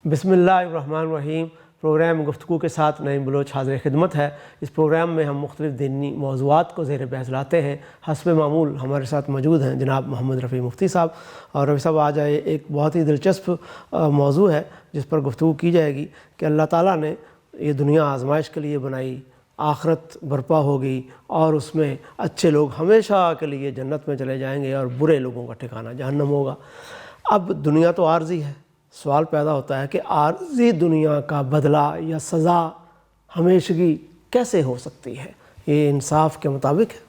بسم اللہ الرحمن الرحیم۔ پروگرام گفتگو کے ساتھ نعیم بلوچ حاضر خدمت ہے۔ اس پروگرام میں ہم مختلف دینی موضوعات کو زیر بحث لاتے ہیں۔ حسب معمول ہمارے ساتھ موجود ہیں جناب محمد رفیع مفتی صاحب، اور رفیع صاحب آج ایک بہت ہی دلچسپ موضوع ہے جس پر گفتگو کی جائے گی کہ اللہ تعالیٰ نے یہ دنیا آزمائش کے لیے بنائی، آخرت برپا ہوگی اور اس میں اچھے لوگ ہمیشہ کے لیے جنت میں چلے جائیں گے اور برے لوگوں کا ٹھکانہ جہنم ہوگا۔ اب دنیا تو عارضی ہے، سوال پیدا ہوتا ہے کہ عارضی دنیا کا بدلہ یا سزا ہمیشگی کیسے ہو سکتی ہے؟ یہ انصاف کے مطابق ہے؟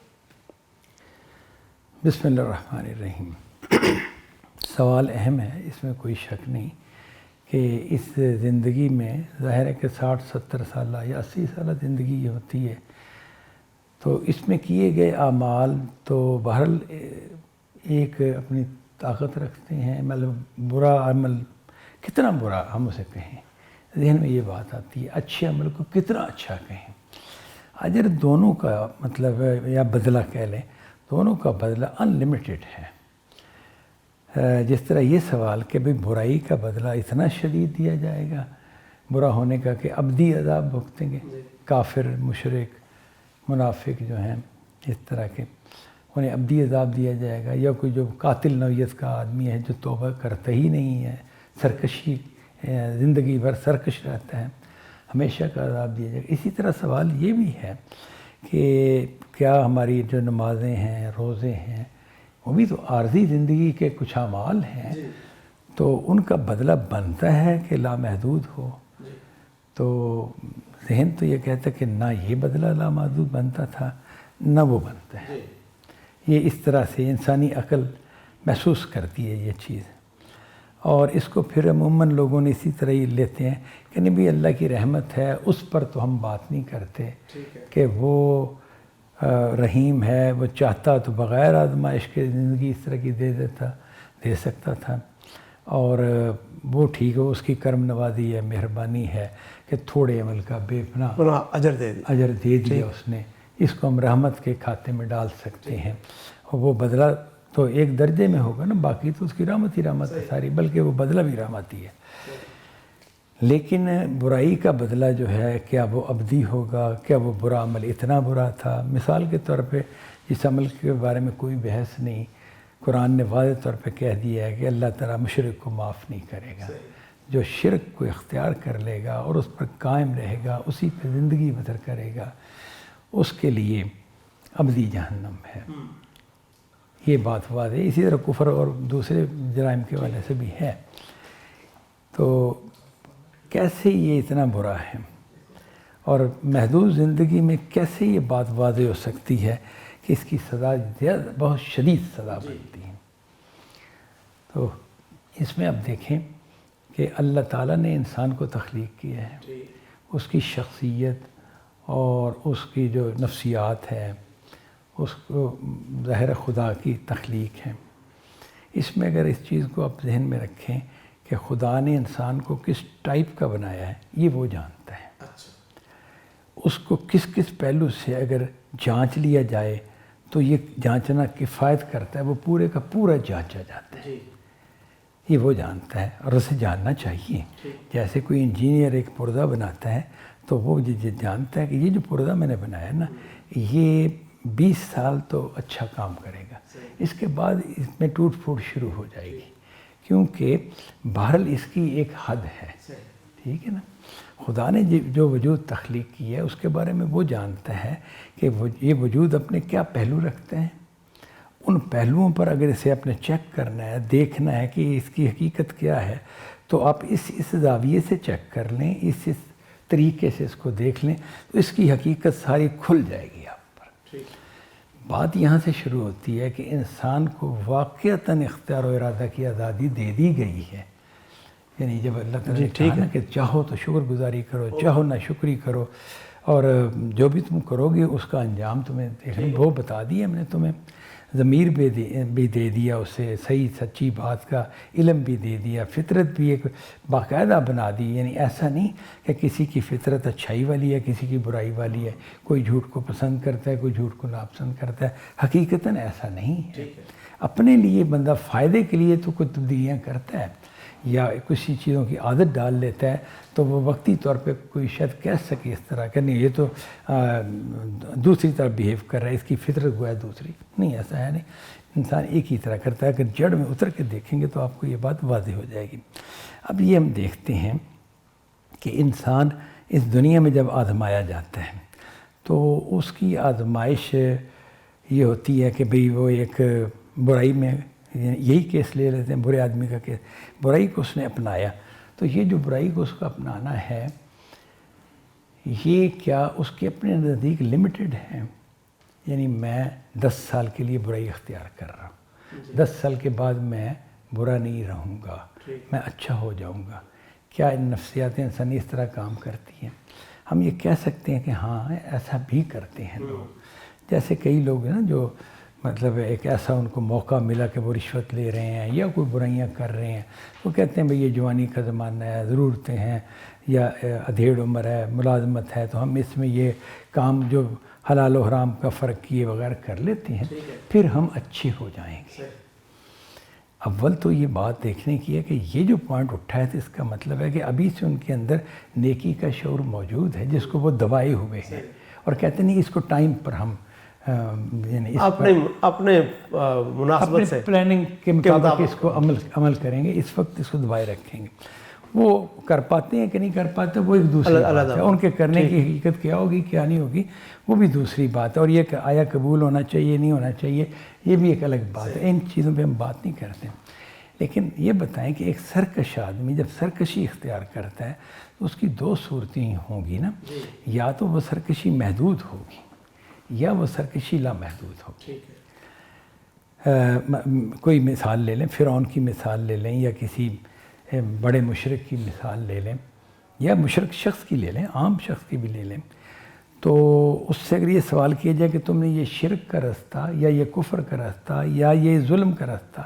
بسم اللہ الرحمن الرحیم۔ سوال اہم ہے، اس میں کوئی شک نہیں کہ اس زندگی میں ظاہر ہے کہ 60-70 سالہ یا 80 سالہ زندگی ہوتی ہے، تو اس میں کیے گئے اعمال تو بہرحال ایک اپنی طاقت رکھتے ہیں۔ مطلب برا عمل کتنا برا ہم اسے کہیں، ذہن میں یہ بات آتی ہے، اچھے عمل کو کتنا اچھا کہیں۔ اجر دونوں کا مطلب یا بدلہ کہہ لیں، دونوں کا بدلہ ان لمیٹڈ ہے۔ جس طرح یہ سوال کہ بھئی برائی کا بدلہ اتنا شدید دیا جائے گا، برا ہونے کا کہ ابدی عذاب بھگتیں گے، کافر، مشرک، منافق جو ہیں اس طرح کے، انہیں ابدی عذاب دیا جائے گا، یا کوئی جو قاتل نوعیت کا آدمی ہے جو توبہ کرتا ہی نہیں ہے، سرکشی زندگی بھر سرکش رہتا ہے، ہمیشہ کا عذاب دیا جائے گا۔ اسی طرح سوال یہ بھی ہے کہ کیا ہماری جو نمازیں ہیں، روزے ہیں، وہ بھی تو عارضی زندگی کے کچھ اعمال ہیں، تو ان کا بدلہ بنتا ہے کہ لامحدود ہو؟ تو ذہن تو یہ کہتا ہے کہ نہ یہ بدلہ لامحدود بنتا تھا نہ وہ بنتا ہے۔ یہ اس طرح سے انسانی عقل محسوس کرتی ہے یہ چیز، اور اس کو پھر عموماً لوگوں نے اسی طرح ہی لیتے ہیں کہ نبی اللہ کی رحمت ہے، اس پر تو ہم بات نہیں کرتے کہ وہ رحیم ہے، وہ چاہتا تو بغیر آزمائش کے زندگی اس طرح کی دے سکتا تھا، اور وہ ٹھیک ہے، اس کی کرم نوازی ہے، مہربانی ہے کہ تھوڑے عمل کا بے پناہ اجر دے دیا اس نے، اس کو ہم رحمت کے کھاتے میں ڈال سکتے ہیں، اور وہ بدلہ تو ایک درجے میں ہوگا نا، باقی تو اس کی رحمت ہی رحمت ہے ساری، بلکہ وہ بدلہ بھی رحمت ہی ہے۔ لیکن برائی کا بدلہ جو ہے، کیا وہ ابدی ہوگا؟ کیا وہ برا عمل اتنا برا تھا؟ مثال کے طور پہ اس عمل کے بارے میں کوئی بحث نہیں، قرآن نے واضح طور پہ کہہ دیا ہے کہ اللہ تعالیٰ مشرک کو معاف نہیں کرے گا۔ جو شرک کو اختیار کر لے گا اور اس پر قائم رہے گا، اسی پہ زندگی بسر کرے گا، اس کے لیے ابدی جہنم ہے۔ یہ بات واضح ہے۔ اسی طرح کفر اور دوسرے جرائم کے والے سے بھی ہے۔ تو کیسے یہ اتنا برا ہے، اور محدود زندگی میں کیسے یہ بات واضح ہو سکتی ہے کہ اس کی سزا بہت شدید سزا بنتی ہے؟ تو اس میں اب دیکھیں کہ اللہ تعالیٰ نے انسان کو تخلیق کیا ہے، اس کی شخصیت اور اس کی جو نفسیات ہے، اس کو ظاہر خدا کی تخلیق ہے۔ اس میں اگر اس چیز کو آپ ذہن میں رکھیں کہ خدا نے انسان کو کس ٹائپ کا بنایا ہے، یہ وہ جانتا ہے۔ اس کو کس کس پہلو سے اگر جانچ لیا جائے تو یہ جانچنا کفایت کرتا ہے، وہ پورے کا پورا جانچا جاتا ہے، یہ وہ جانتا ہے، اور اسے جاننا چاہیے۔ جیسے کوئی انجینئر ایک پردہ بناتا ہے تو وہ جانتا ہے کہ یہ جو پردہ میں نے بنایا نا، یہ 20 سال تو اچھا کام کرے گا، اس کے بعد اس میں ٹوٹ پھوٹ شروع ہو جائے گی، کیونکہ بہرحال اس کی ایک حد ہے، ٹھیک ہے نا۔ خدا نے جو وجود تخلیق کی ہے اس کے بارے میں وہ جانتا ہے کہ یہ وجود اپنے کیا پہلو رکھتے ہیں، ان پہلوؤں پر اگر اسے اپنے چیک کرنا ہے، دیکھنا ہے کہ اس کی حقیقت کیا ہے، تو آپ اس زاویے سے چیک کر لیں، اس طریقے سے اس کو دیکھ لیں، تو اس کی حقیقت ساری کھل جائے گی آپ پر۔ بات یہاں سے شروع ہوتی ہے کہ انسان کو واقعتاً اختیار و ارادہ کی آزادی دے دی گئی ہے، یعنی جب اللہ تعالیٰ نے کہا نا کہ چاہو تو شکر گزاری کرو، چاہو نہ شکری کرو، اور جو بھی تم کرو گے اس کا انجام تمہیں دیکھنا، وہ بتا دیا ہم نے تمہیں، ضمیر بھی دے دیا اسے، صحیح سچی بات کا علم بھی دے دیا، فطرت بھی ایک باقاعدہ بنا دی، یعنی ایسا نہیں کہ کسی کی فطرت اچھائی والی ہے، کسی کی برائی والی ہے، کوئی جھوٹ کو پسند کرتا ہے، کوئی جھوٹ کو ناپسند کرتا ہے، حقیقتاً ایسا نہیں ہے۔ اپنے لیے بندہ فائدے کے لیے تو کچھ تبدیلیاں کرتا ہے، یا کسی چیزوں کی عادت ڈال لیتا ہے تو وہ وقتی طور پہ کوئی شاید کہہ سکے اس طرح کہ نہیں یہ تو دوسری طرح بیہیو کر رہا ہے، اس کی فطرت گویا دوسری نہیں، ایسا ہے نہیں، انسان ایک ہی طرح کرتا ہے۔ اگر جڑ میں اتر کے دیکھیں گے تو آپ کو یہ بات واضح ہو جائے گی۔ اب یہ ہم دیکھتے ہیں کہ انسان اس دنیا میں جب آزمایا جاتا ہے تو اس کی آزمائش یہ ہوتی ہے کہ بھئی وہ ایک برائی میں، یہی کیس لے لیتے ہیں برے آدمی کا کیس، برائی کو اس نے اپنایا، تو یہ جو برائی کو اس کو اپنانا ہے یہ کیا اس کے اپنے نزدیک لمیٹڈ ہے؟ یعنی میں 10 سال کے لیے برائی اختیار کر رہا ہوں، 10 سال کے بعد میں برا نہیں رہوں گا، میں اچھا ہو جاؤں گا، کیا ان نفسیات انسانی اس طرح کام کرتی ہیں؟ ہم یہ کہہ سکتے ہیں کہ ہاں ایسا بھی کرتے ہیں لوگ، جیسے کئی لوگ ہیں نا جو مطلب ایک ایسا ان کو موقع ملا کہ وہ رشوت لے رہے ہیں یا کوئی برائیاں کر رہے ہیں، وہ کہتے ہیں بھئی یہ جوانی کا زمانہ ہے، ضرورتیں ہیں یا ادھیڑ عمر ہے، ملازمت ہے، تو ہم اس میں یہ کام جو حلال و حرام کا فرق کیے بغیر کر لیتے ہیں، پھر ہم اچھے ہو جائیں گے۔ اول تو یہ بات دیکھنے کی ہے کہ یہ جو پوائنٹ اٹھا ہے تو اس کا مطلب ہے کہ ابھی سے ان کے اندر نیکی کا شعور موجود ہے جس کو وہ دبائے ہوئے ہیں، اور کہتے نہیں اس کو ٹائم پر ہم یعنی اپنے مناسبت سے پلاننگ کے مطابق اس کو عمل کریں گے، اس وقت اس کو دبائے رکھیں گے۔ وہ کر پاتے ہیں کہ نہیں کر پاتے وہ ایک دوسری بات ہے، ان کے کرنے کی حقیقت کیا ہوگی کیا نہیں ہوگی وہ بھی دوسری بات ہے، اور یہ کہ آیا قبول ہونا چاہیے نہیں ہونا چاہیے یہ بھی ایک الگ بات ہے، ان چیزوں پہ ہم بات نہیں کرتے۔ لیکن یہ بتائیں کہ ایک سرکش آدمی جب سرکشی اختیار کرتا ہے تو اس کی 2 صورتیں ہوں گی نا، یا تو وہ سرکشی محدود ہوگی یا وہ سرکشی لامحدود ہوگی۔ کوئی مثال لے لیں، فرعون کی مثال لے لیں یا کسی بڑے مشرک کی مثال لے لیں یا مشرک شخص کی لے لیں، عام شخص کی بھی لے لیں، تو اس سے اگر یہ سوال کیا جائے کہ تم نے یہ شرک کا راستہ یا یہ کفر کا راستہ یا یہ ظلم کا راستہ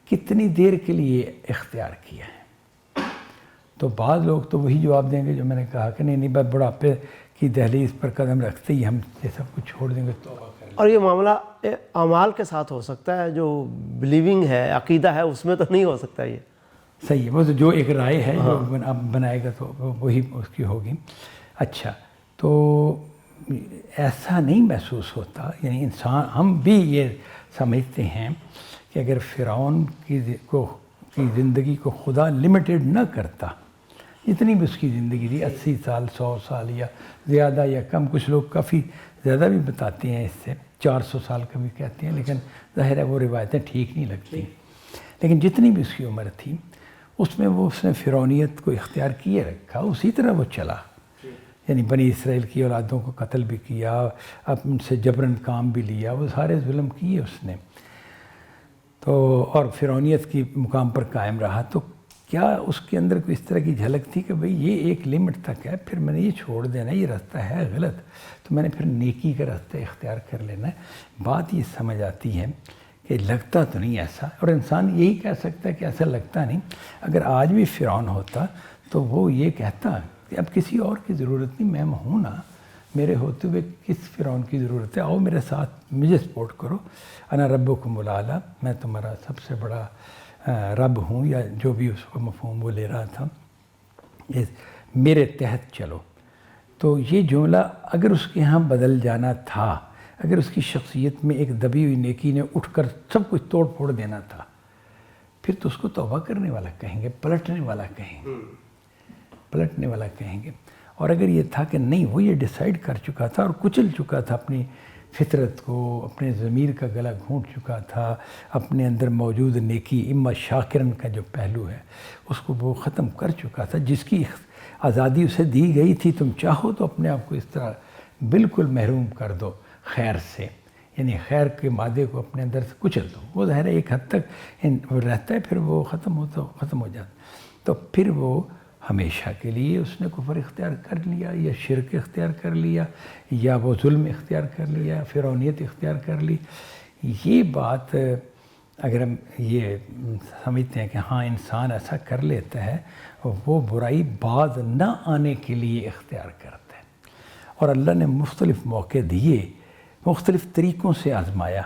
کتنی دیر کے لیے اختیار کیا ہے، تو بعض لوگ تو وہی جواب دیں گے جو میں نے کہا کہ نہیں بس بڑھاپے کی دہلیز پر قدم رکھتے ہی ہم یہ سب کچھ چھوڑ دیں گے توبہ کر لیں۔ اور یہ معاملہ اعمال کے ساتھ ہو سکتا ہے، جو بلیونگ ہے عقیدہ ہے اس میں تو نہیں ہو سکتا یہ۔ صحیح ہے، وہ تو جو ایک رائے ہے جو اب بنائے گا تو وہی اس کی ہوگی۔ اچھا، تو ایسا نہیں محسوس ہوتا، یعنی انسان ہم بھی یہ سمجھتے ہیں کہ اگر فرعون کی زندگی کو خدا لمیٹڈ نہ کرتا، جتنی بھی اس کی زندگی تھی 80 سال 100 سال یا زیادہ یا کم، کچھ لوگ کافی زیادہ بھی بتاتے ہیں، اس سے 400 سال کا بھی کہتے ہیں، لیکن ظاہر ہے وہ روایتیں ٹھیک نہیں لگتی، لیکن جتنی بھی اس کی عمر تھی اس میں وہ اس نے فرعونیت کو اختیار کیے رکھا، اسی طرح وہ چلا، یعنی بنی اسرائیل کی اولادوں کو قتل بھی کیا، اب ان سے جبراً کام بھی لیا، وہ سارے ظلم کیے اس نے، تو اور فرعونیت کی مقام پر قائم رہا۔ تو کیا اس کے اندر کوئی اس طرح کی جھلک تھی کہ بھئی یہ ایک لیمٹ تک ہے، پھر میں نے یہ چھوڑ دینا، یہ راستہ ہے غلط، تو میں نے پھر نیکی کا راستہ اختیار کر لینا ہے؟ بات یہ سمجھ آتی ہے کہ لگتا تو نہیں ایسا، اور انسان یہی کہہ سکتا ہے کہ ایسا لگتا نہیں۔ اگر آج بھی فرعون ہوتا تو وہ یہ کہتا کہ اب کسی اور کی ضرورت نہیں، میں ہوں نا، میرے ہوتے ہوئے کس فرعون کی ضرورت ہے، آؤ میرے ساتھ مجھے سپورٹ کرو، انا ربکم الاعلی، میں تمہارا سب سے بڑا رب ہوں، یا جو بھی اس کو مفہوم وہ لے رہا تھا، میرے تحت چلو۔ تو یہ جملہ اگر اس کے ہاں بدل جانا تھا، اگر اس کی شخصیت میں ایک دبی ہوئی نیکی نے اٹھ کر سب کچھ توڑ پھوڑ دینا تھا، پھر تو اس کو توبہ کرنے والا کہیں گے، پلٹنے والا کہیں گے۔ اور اگر یہ تھا کہ نہیں، وہ یہ ڈیسائیڈ کر چکا تھا اور کچل چکا تھا اپنی فطرت کو، اپنے ضمیر کا گلا گھونٹ چکا تھا، اپنے اندر موجود نیکی اما شاکرن کا جو پہلو ہے اس کو وہ ختم کر چکا تھا، جس کی آزادی اسے دی گئی تھی۔ تم چاہو تو اپنے آپ کو اس طرح بالکل محروم کر دو خیر سے، یعنی خیر کے مادے کو اپنے اندر سے کچل دو، وہ ظاہر ہے ایک حد تک رہتا ہے، پھر وہ ختم ہو جاتا، تو پھر وہ ہمیشہ کے لیے اس نے کفر اختیار کر لیا یا شرک اختیار کر لیا یا وہ ظلم اختیار کر لیا، فرعونیت اختیار کر لی۔ یہ بات اگر ہم یہ سمجھتے ہیں کہ ہاں انسان ایسا کر لیتا ہے، وہ برائی باز نہ آنے کے لیے اختیار کرتا ہے، اور اللہ نے مختلف موقع دیے، مختلف طریقوں سے آزمایا،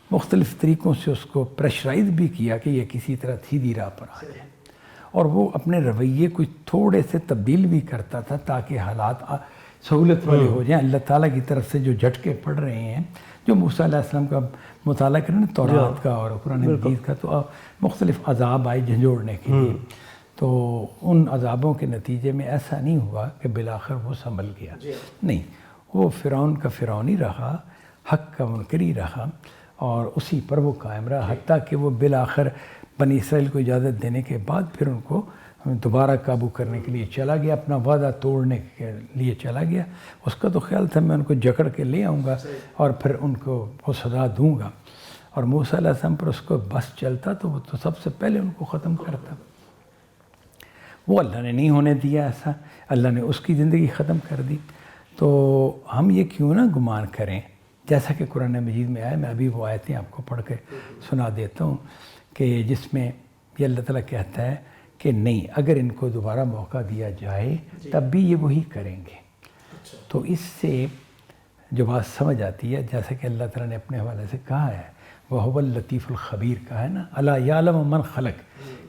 مختلف طریقوں سے اس کو پریشرائز بھی کیا کہ یہ کسی طرح سیدھی راہ پر آ جائے۔ اور وہ اپنے رویے کو تھوڑے سے تبدیل بھی کرتا تھا تاکہ حالات سہولت والے ہو جائیں. اللہ تعالیٰ کی طرف سے جو جھٹکے پڑ رہے ہیں، جو موسیٰ علیہ السلام کا مطالعہ کریں تورات کا اور قرآن مجید کا، تو مختلف عذاب آئے جھنجھوڑنے کے لیے. تو ان عذابوں کے نتیجے میں ایسا نہیں ہوا کہ بالآخر وہ سنبھل گیا. نہیں، وہ فرعون کا فرعون ہی رہا، حق کا منکر ہی رہا، اور اسی پر وہ قائم رہا، حتیٰ کہ وہ بالآخر بنی اسرائیل کو اجازت دینے کے بعد پھر ان کو دوبارہ قابو کرنے کے لیے چلا گیا، اپنا وعدہ توڑنے کے لیے چلا گیا. اس کا تو خیال تھا میں ان کو جکڑ کے لے آؤں گا اور پھر ان کو وہ سزا دوں گا، اور موسیٰ علیہ السلام پر اس کو بس چلتا تو وہ تو سب سے پہلے ان کو ختم کرتا. وہ اللہ نے نہیں ہونے دیا ایسا، اللہ نے اس کی زندگی ختم کر دی. تو ہم یہ کیوں نہ گمان کریں، جیسا کہ قرآن مجید میں آیا، میں ابھی وہ آیتیں آپ کو پڑھ کے سنا دیتا ہوں کہ جس میں یہ اللہ تعالیٰ کہتا ہے کہ نہیں، اگر ان کو دوبارہ موقع دیا جائے تب بھی یہ وہی کریں گے. تو اس سے جو بات سمجھ آتی ہے، جیسا کہ اللہ تعالیٰ نے اپنے حوالے سے کہا ہے، وَهُوَ اللطیف الخبیر، کہا ہے نا، اَلَا يَعْلَمُ مَنْ خَلَقَ،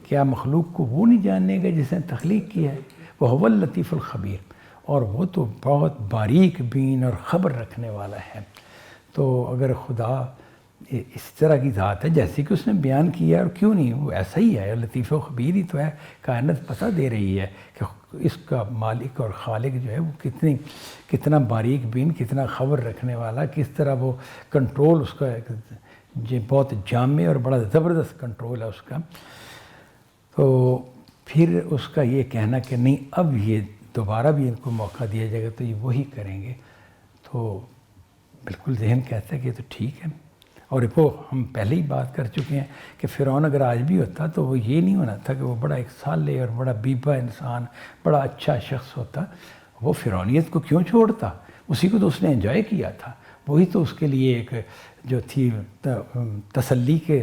کیا مخلوق کو وہ نہیں جاننے گا جس نے تخلیق کیا ہے. وَهُوَ اللطیف الخبیر، اور وہ تو بہت باریک بین اور خبر رکھنے والا ہے. تو اگر خدا اس طرح کی ذات ہے جیسے کہ اس نے بیان کیا، اور کیوں نہیں، وہ ایسا ہی ہے، لطیف و خبیر ہی تو ہے. کائنات پتہ دے رہی ہے کہ اس کا مالک اور خالق جو ہے وہ کتنا باریک بین، کتنا خبر رکھنے والا، کس طرح وہ کنٹرول اس کا بہت جامع اور بڑا زبردست کنٹرول ہے اس کا. تو پھر اس کا یہ کہنا کہ نہیں، اب یہ دوبارہ بھی ان کو موقع دیا جائے گا تو یہ وہی کریں گے، تو بالکل ذہن کہتا ہے کہ یہ تو ٹھیک ہے. اور وہ ہم پہلے ہی بات کر چکے ہیں کہ فرعون اگر آج بھی ہوتا تو وہ یہ نہیں ہونا تھا کہ وہ بڑا ایک صالح اور بڑا بیبا انسان، بڑا اچھا شخص ہوتا. وہ فرعونیت کو کیوں چھوڑتا؟ اسی کو تو اس نے انجوائے کیا تھا، وہی تو اس کے لیے ایک جو تھی تسلی کے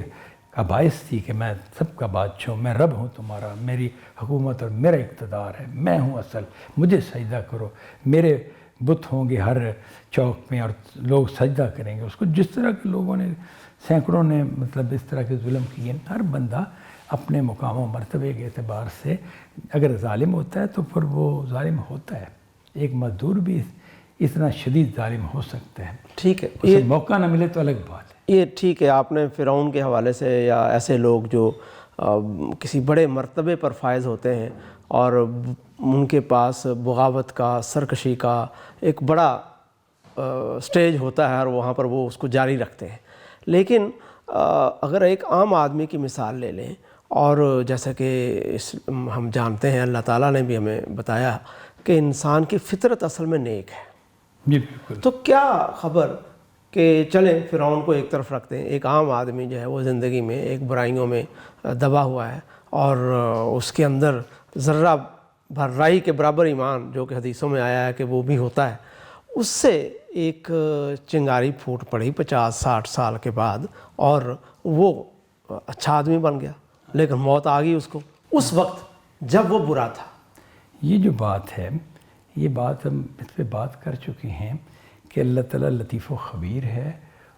کا باعث تھی کہ میں سب کا بادشاہ ہوں، میں رب ہوں تمہارا، میری حکومت اور میرا اقتدار ہے، میں ہوں اصل، مجھے سجدہ کرو. میرے بت ہوں گے ہر چوک میں اور لوگ سجدہ کریں گے اس کو. جس طرح کے لوگوں نے، سینکڑوں نے مطلب اس طرح کے ظلم کیے. ہر بندہ اپنے مقام و مرتبے کے اعتبار سے اگر ظالم ہوتا ہے تو پھر وہ ظالم ہوتا ہے. ایک مزدور بھی اتنا شدید ظالم ہو سکتا ہے. ٹھیک ہے، اسے موقع نہ ملے تو الگ بات ہے. یہ ٹھیک ہے، آپ نے فرعون کے حوالے سے یا ایسے لوگ جو کسی بڑے مرتبے پر فائز ہوتے ہیں اور ان کے پاس بغاوت کا، سرکشی کا ایک بڑا سٹیج ہوتا ہے اور وہاں پر وہ اس کو جاری رکھتے ہیں. لیکن اگر ایک عام آدمی کی مثال لے لیں، اور جیسا کہ ہم جانتے ہیں اللہ تعالیٰ نے بھی ہمیں بتایا کہ انسان کی فطرت اصل میں نیک ہے. جی بالکل. تو کیا خبر کہ چلیں فرعون کو ایک طرف رکھتے ہیں، ایک عام آدمی جو ہے وہ زندگی میں ایک برائیوں میں دبا ہوا ہے اور اس کے اندر ذرہ بھر رائی کے برابر ایمان، جو کہ حدیثوں میں آیا ہے کہ وہ بھی ہوتا ہے، اس سے ایک چنگاری پھوٹ پڑی 50-60 سال کے بعد اور وہ اچھا آدمی بن گیا، لیکن موت آ گئی اس کو اس وقت جب وہ برا تھا. یہ جو بات ہے، یہ بات ہم اس پہ بات کر چکے ہیں کہ اللہ تعالیٰ لطیف و خبیر ہے،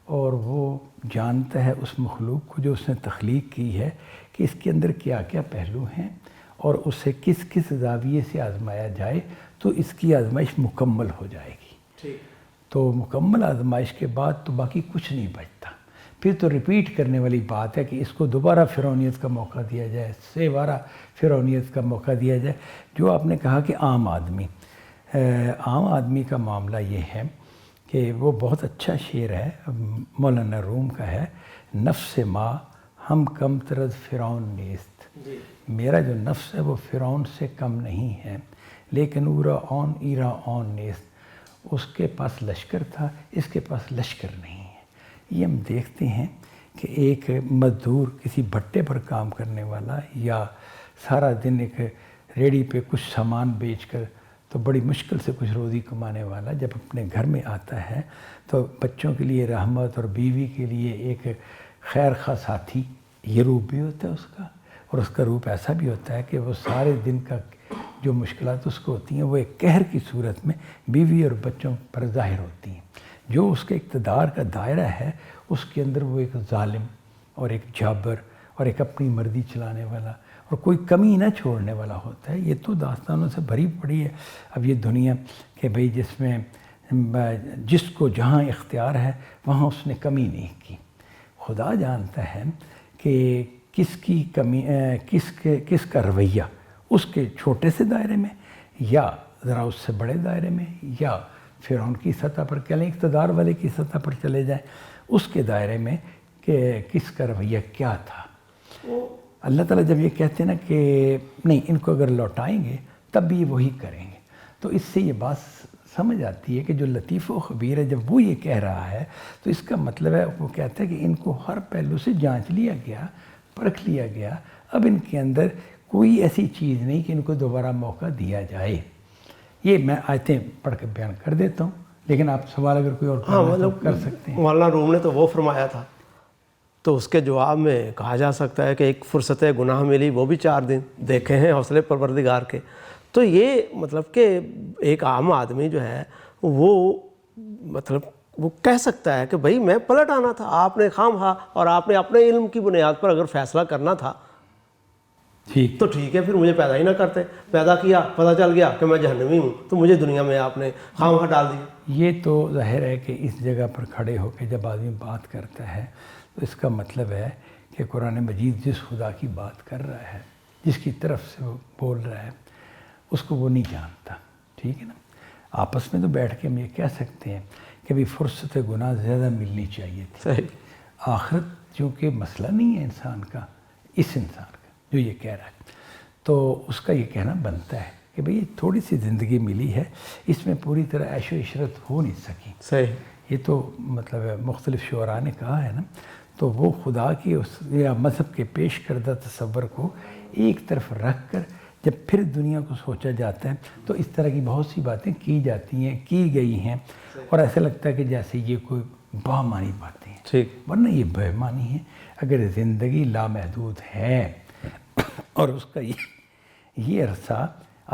اور وہ جانتا ہے اس مخلوق کو جو اس نے تخلیق کی ہے کہ اس کے اندر کیا کیا پہلو ہیں، اور اسے کس کس زاویے سے آزمایا جائے تو اس کی آزمائش مکمل ہو جائے گی. تو مکمل آزمائش کے بعد تو باقی کچھ نہیں بچتا. پھر تو ریپیٹ کرنے والی بات ہے کہ اس کو دوبارہ فرعونیت کا موقع دیا جائے، 6 بارہ فرعونیت کا موقع دیا جائے. جو آپ نے کہا کہ عام آدمی کا معاملہ یہ ہے کہ وہ بہت اچھا شعر ہے، مولانا روم کا ہے، نفس ما ہم کم ترز فرعون نیست. میرا جو نفس ہے وہ فرعون سے کم نہیں ہے، لیکن ایرا اون نیست. اس کے پاس لشکر تھا، اس کے پاس لشکر نہیں ہے. یہ ہم دیکھتے ہیں کہ ایک مزدور، کسی بھٹے پر کام کرنے والا، یا سارا دن ایک ریڑھی پہ کچھ سامان بیچ کر تو بڑی مشکل سے کچھ روزی کمانے والا، جب اپنے گھر میں آتا ہے تو بچوں کے لیے رحمت اور بیوی کے لیے ایک خیر خواہ ساتھی، یہ روپ بھی ہوتا ہے اس کا. اور اس کا روپ ایسا بھی ہوتا ہے کہ وہ سارے دن کا جو مشکلات اس کو ہوتی ہیں وہ ایک قہر کی صورت میں بیوی اور بچوں پر ظاہر ہوتی ہیں. جو اس کے اقتدار کا دائرہ ہے اس کے اندر وہ ایک ظالم اور ایک جابر اور ایک اپنی مرضی چلانے والا اور کوئی کمی نہ چھوڑنے والا ہوتا ہے۔ یہ تو داستانوں سے بھری پڑی ہے اب یہ دنیا کہ بھئی جس میں جس کو جہاں اختیار ہے وہاں اس نے کمی نہیں کی۔ خدا جانتا ہے کہ کس کی کمی کس کا رویہ اس کے چھوٹے سے دائرے میں یا ذرا اس سے بڑے دائرے میں یا پھر ان کی سطح پر کہہ لیں اقتدار والے کی سطح پر چلے جائیں اس کے دائرے میں کہ کس کا رویہ کیا تھا۔ اللہ تعالیٰ جب یہ کہتے ہیں نا کہ نہیں ان کو اگر لوٹائیں گے تب بھی وہی کریں گے، تو اس سے یہ بات سمجھ آتی ہے کہ جو لطیف و خبیر ہے جب وہ یہ کہہ رہا ہے تو اس کا مطلب ہے وہ کہتا ہے کہ ان کو ہر پہلو سے جانچ لیا گیا، پرکھ لیا گیا، اب ان کے اندر کوئی ایسی چیز نہیں کہ ان کو دوبارہ موقع دیا جائے۔ یہ میں آیتیں پڑھ کے بیان کر دیتا ہوں، لیکن آپ سوال اگر کوئی اور کر سکتے ہیں۔ مولانا روم نے تو وہ فرمایا تھا، تو اس کے جواب میں کہا جا سکتا ہے کہ ایک فرصت گناہ ملی وہ بھی 4 دن دیکھے ہیں حوصلے پروردگار کے۔ تو یہ مطلب کہ ایک عام آدمی جو ہے وہ مطلب وہ کہہ سکتا ہے کہ بھئی میں پلٹ آنا تھا، آپ نے خواہاں اور آپ نے اپنے علم کی بنیاد پر اگر فیصلہ کرنا تھا ٹھیک تو ٹھیک ہے، پھر مجھے پیدا ہی نہ کرتے، پیدا کیا پتہ چل گیا کہ میں جہنمی ہوں تو مجھے دنیا میں آپ نے خواہاں ڈال دیا۔ یہ تو ظاہر ہے کہ اس جگہ پر کھڑے ہو کے جب آدمی بات کرتا ہے تو اس کا مطلب ہے کہ قرآن مجید جس خدا کی بات کر رہا ہے، جس کی طرف سے وہ بول رہا ہے، اس کو وہ نہیں جانتا، ٹھیک ہے نا۔ آپس میں تو بیٹھ کے ہم یہ کہہ سکتے ہیں کہ بھی فرصت گناہ زیادہ ملنی چاہیے تھی۔ صحیح۔ آخرت چونکہ مسئلہ نہیں ہے انسان کا، اس انسان کا جو یہ کہہ رہا ہے، تو اس کا یہ کہنا بنتا ہے کہ بھئی تھوڑی سی زندگی ملی ہے، اس میں پوری طرح عیش و عشرت ہو نہیں سکی۔ صحیح۔ یہ تو مطلب ہے مختلف شعراء نے کہا ہے نا، تو وہ خدا کی اس یا مذہب کے پیش کردہ تصور کو ایک طرف رکھ کر جب پھر دنیا کو سوچا جاتا ہے تو اس طرح کی بہت سی باتیں کی جاتی ہیں، کی گئی ہیں، اور ایسا لگتا ہے کہ جیسے یہ کوئی بامانی باتیں ہیں، ٹھیک، ورنہ یہ بے معنی ہے۔ اگر زندگی لامحدود ہے اور اس کا یہ عرصہ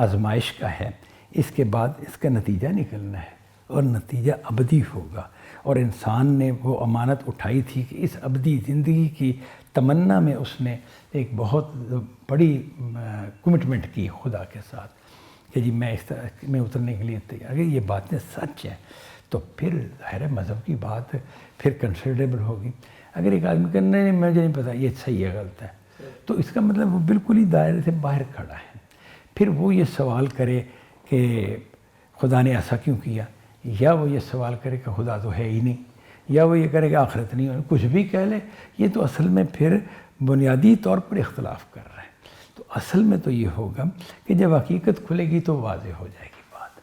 آزمائش کا ہے، اس کے بعد اس کا نتیجہ نکلنا ہے اور نتیجہ ابدی ہوگا، اور انسان نے وہ امانت اٹھائی تھی کہ اس ابدی زندگی کی تمنا میں اس نے ایک بہت بڑی کمٹمنٹ کی خدا کے ساتھ کہ جی میں اس طرح میں اترنے کے لیے تیار۔ اگر یہ باتیں سچ ہیں تو پھر ظاہر مذہب کی بات پھر کنسیڈریبل ہوگی۔ اگر ایک آدمی کرنے نہیں مجھے نہیں پتہ یہ صحیح ہے غلط ہے، تو اس کا مطلب وہ بالکل ہی دائرے سے باہر کھڑا ہے۔ پھر وہ یہ سوال کرے کہ خدا نے ایسا کیوں کیا، یا وہ یہ سوال کرے کہ خدا تو ہے ہی نہیں، یا وہ یہ کرے کہ آخرت نہیں، کچھ بھی کہہ لے، یہ تو اصل میں پھر بنیادی طور پر اختلاف کر رہا ہے۔ تو اصل میں تو یہ ہوگا کہ جب حقیقت کھلے گی تو واضح ہو جائے گی بات۔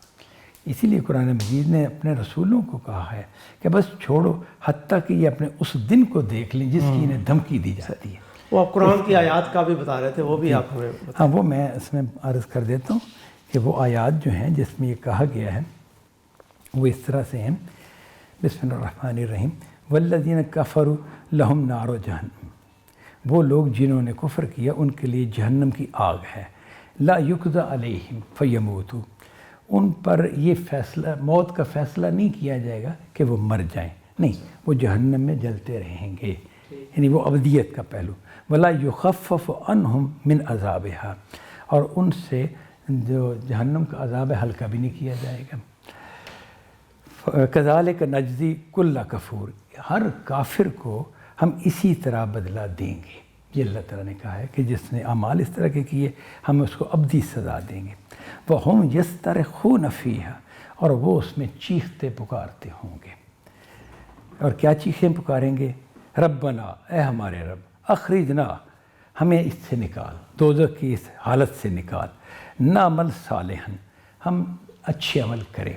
اسی لیے قرآن مجید نے اپنے رسولوں کو کہا ہے کہ بس چھوڑو، حتیٰ کہ یہ اپنے اس دن کو دیکھ لیں جس کی انہیں دھمکی دی جاتی ہے۔ وہ آپ قرآن کی آیات کا بھی بتا رہے تھے، وہ بھی آپ ہمیں ہاں وہ میں اس میں عرض کر دیتا ہوں کہ وہ آیات جو ہیں جس میں یہ کہا گیا ہے وہ اس طرح سے ہیں۔ بسم اللہ الرحمن الرحیم، والذین کفروا لہم نار جہنم، وہ لوگ جنہوں نے کفر کیا ان کے لیے جہنم کی آگ ہے، لا یقضی علیہم فیموتوا، ان پر یہ فیصلہ موت کا فیصلہ نہیں کیا جائے گا کہ وہ مر جائیں، نہیں، وہ جہنم میں جلتے رہیں گے، یعنی وہ ابدیت کا پہلو، ولا یخفف عنہم من عذابہا، اور ان سے جو جہنم کا عذاب ہلکا بھی نہیں کیا جائے گا۔ کذالک نجزی کل کفور، ہر کافر کو ہم اسی طرح بدلہ دیں گے، یہ اللہ تعالیٰ نے کہا ہے کہ جس نے اعمال اس طرح کے کیے ہم اس کو ابدی سزا دیں گے۔ وَهُمْ يَسْتَرِخُونَ فِيهَا، اور وہ اس میں چیختے پکارتے ہوں گے، اور کیا چیخیں پکاریں گے؟ ربنا، اے ہمارے رب، اخرجنا، ہمیں اس سے نکال، دوزخ کی اس حالت سے نکال، نعمل صالحا، ہم اچھے عمل کریں،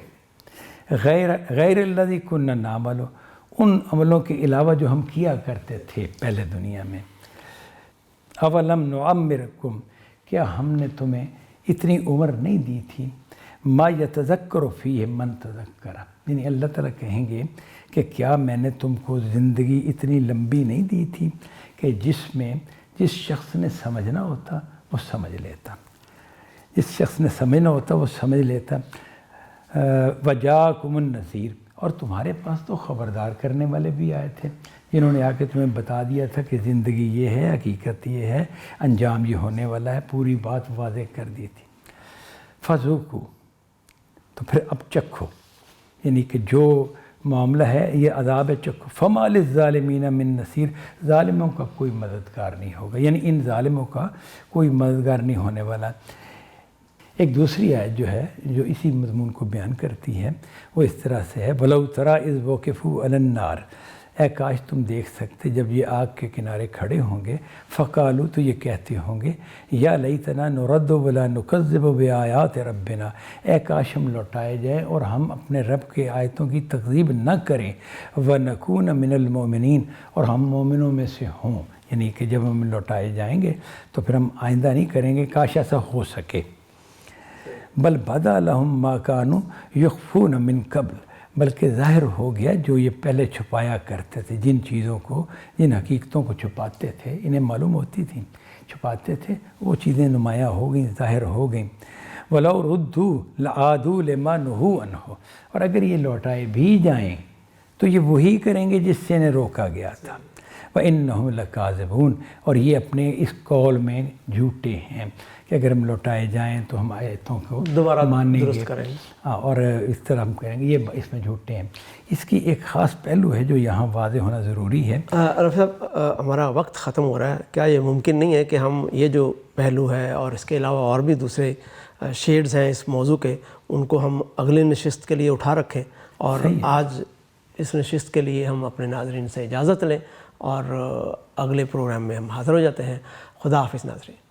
غیر الذی کنا نعمل، ان عملوں کے علاوہ جو ہم کیا کرتے تھے پہلے دنیا میں۔ اولم نعمرکم، کیا ہم نے تمہیں اتنی عمر نہیں دی تھی؟ ما یتذکر فیہ من تذکر، یعنی اللہ تعالیٰ کہیں گے کہ کیا میں نے تم کو زندگی اتنی لمبی نہیں دی تھی کہ جس میں جس شخص نے سمجھنا ہوتا وہ سمجھ لیتا، جس شخص نے سمجھنا ہوتا وہ سمجھ لیتا۔ وجاکم النذیر، اور تمہارے پاس تو خبردار کرنے والے بھی آئے تھے جنہوں نے آ کے تمہیں بتا دیا تھا کہ زندگی یہ ہے، حقیقت یہ ہے، انجام یہ ہونے والا ہے، پوری بات واضح کر دی تھی۔ فذوقوا، تو پھر اب چکھو، یعنی کہ جو معاملہ ہے یہ عذاب چکھو۔ فما للظالمین من نصیر، ظالموں کا کوئی مددگار نہیں ہوگا، یعنی ان ظالموں کا کوئی مددگار نہیں ہونے والا۔ ایک دوسری آیت جو ہے جو اسی مضمون کو بیان کرتی ہے وہ اس طرح سے ہے، وَلَوْ تَرَىٰ إِذْ وُقِفُوا عَلَى النَّارِ، اے کاش تم دیکھ سکتے جب یہ آگ کے کنارے کھڑے ہوں گے، فقالو، تو یہ کہتے ہوں گے، یا لیتنا نرد ولا نکذب بآیات ربنا، اے کاش ہم لوٹائے جائیں اور ہم اپنے رب کے آیتوں کی تکذیب نہ کریں، ونکون من المؤمنین، اور ہم مومنوں میں سے ہوں، یعنی کہ جب ہم لوٹائے جائیں گے تو پھر ہم آئندہ نہیں کریں گے، کاش ایسا ہو سکے۔ بل بدا لہم ما کانوا یخفون من قبل، بلکہ ظاہر ہو گیا جو یہ پہلے چھپایا کرتے تھے، جن چیزوں کو، جن حقیقتوں کو چھپاتے تھے، انہیں معلوم ہوتی تھیں، چھپاتے تھے، وہ چیزیں نمایاں ہو گئیں، ظاہر ہو گئیں۔ وَلَوْ رُدُّوا لَعَادُوا لِمَا نُهُوا عَنْهُ، اور اگر یہ لوٹائے بھی جائیں تو یہ وہی کریں گے جس سے انہیں روکا گیا تھا۔ وَإِنَّهُمْ لَكَاذِبُونَ، اور یہ اپنے اس قول میں جھوٹے ہیں کہ اگر ہم لوٹائے جائیں تو ہم آیتوں کو دوبارہ مانیں درست گے، کریں گے، اور اس طرح ہم کریں گے، یہ اس میں جھوٹے ہیں۔ اس کی ایک خاص پہلو ہے جو یہاں واضح ہونا ضروری ہے۔ رفیع صاحب، ہمارا وقت ختم ہو رہا ہے، کیا یہ ممکن نہیں ہے کہ ہم یہ جو پہلو ہے اور اس کے علاوہ اور بھی دوسرے شیڈز ہیں اس موضوع کے، ان کو ہم اگلے نشست کے لیے اٹھا رکھیں، اور آج اس نشست کے لیے ہم اپنے ناظرین سے اجازت لیں اور اگلے پروگرام میں ہم حاضر ہو جاتے ہیں۔ خدا حافظ ناظرین۔